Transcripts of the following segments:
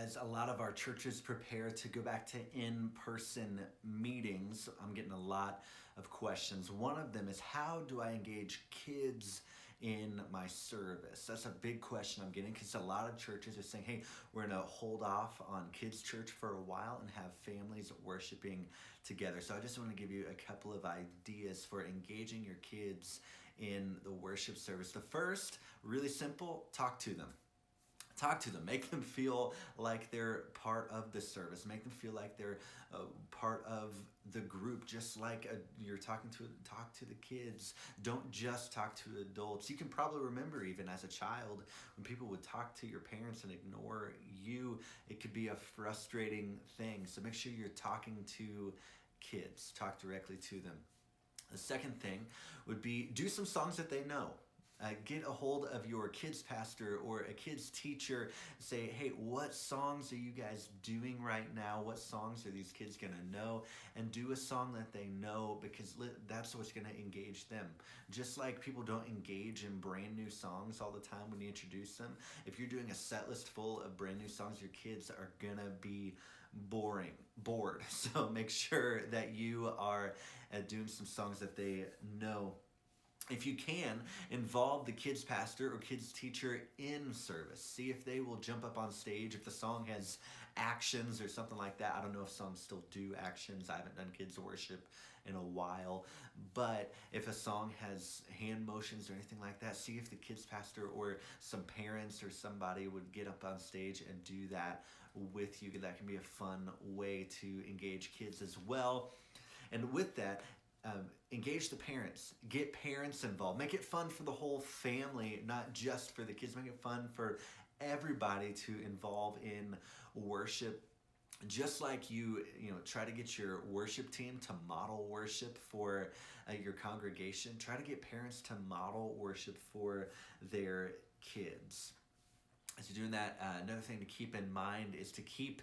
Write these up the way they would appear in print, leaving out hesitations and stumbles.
as a lot of our churches prepare to go back to in-person meetings, I'm getting a lot of questions. One of them is, how do I engage kids in my service? That's a big question I'm getting, because a lot of churches are saying, hey, we're going to hold off on kids church for a while and have families worshiping together. So I just want to give you a couple of ideas for engaging your kids in the worship service. The first, really simple, talk to them. Talk to them. Make them feel like they're part of the service. Make them feel like they're part of the group, just like you're talk to the kids. Don't just talk to adults. You can probably remember, even as a child, when people would talk to your parents and ignore you, it could be a frustrating thing. So make sure you're talking to kids. Talk directly to them. The second thing would be, do some songs that they know. Get a hold of your kids pastor or a kids teacher. Say, hey, what songs are you guys doing right now? What songs are these kids going to know? And do a song that they know, because that's what's going to engage them. Just like people don't engage in brand new songs all the time when you introduce them. If you're doing a set list full of brand new songs, your kids are going to be bored. So make sure that you are doing some songs that they know. If you can, involve the kids pastor or kids teacher in service. See if they will jump up on stage. If the song has actions or something like that. I don't know if songs still do actions. I haven't done kids worship in a while. But if a song has hand motions or anything like that, see if the kids pastor or some parents or somebody would get up on stage and do that with you. That can be a fun way to engage kids as well. And with that, engage the parents. Get parents involved. Make it fun for the whole family, not just for the kids. Make it fun for everybody to involve in worship. Just like you try to get your worship team to model worship for your congregation, try to get parents to model worship for their kids. As you're doing that, another thing to keep in mind is to keep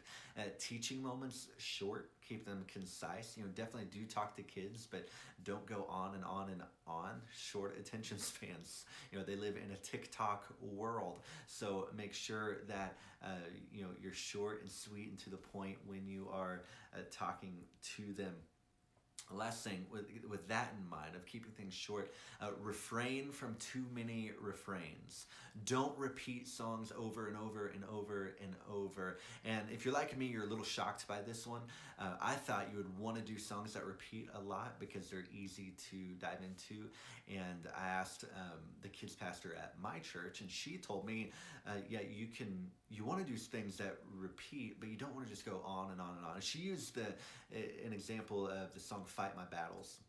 teaching moments short. Keep them concise. Definitely do talk to kids, but don't go on and on and on. Short attention spans. They live in a TikTok world. So make sure that you're short and sweet and to the point when you are talking to them. Last thing, with that in mind, of keeping things short, refrain from too many refrains. Don't repeat songs over and over and over and over. And if you're like me, you're a little shocked by this one. I thought you would want to do songs that repeat a lot because they're easy to dive into. And I asked the kids pastor at my church, and she told me, you want to do things that repeat, but you don't want to just go on and on and on. And she used an example of the song Fight My Battles,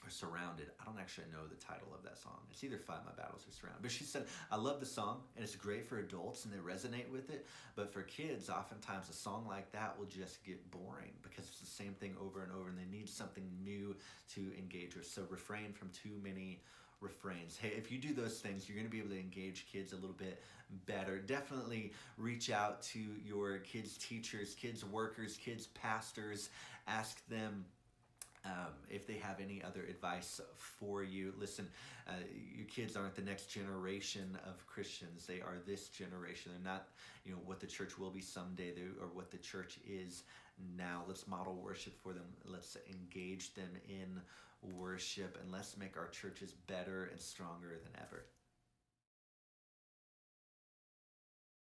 or Surrounded. I don't actually know the title of that song. It's either Fight My Battles or Surrounded. But she said, I love the song, and it's great for adults, and they resonate with it. But for kids, oftentimes a song like that will just get boring because it's the same thing over and over, and they need something new to engage with. So refrain from too many refrains. Hey, if you do those things, you're going to be able to engage kids a little bit better. Definitely reach out to your kids teachers, kids workers, kids pastors. Ask them if they have any other advice for you. Listen, your kids aren't the next generation of Christians. They are this generation. They're not, what the church will be someday, or what the church is now. Let's model worship for them. Let's engage them in worship, and let's make our churches better and stronger than ever.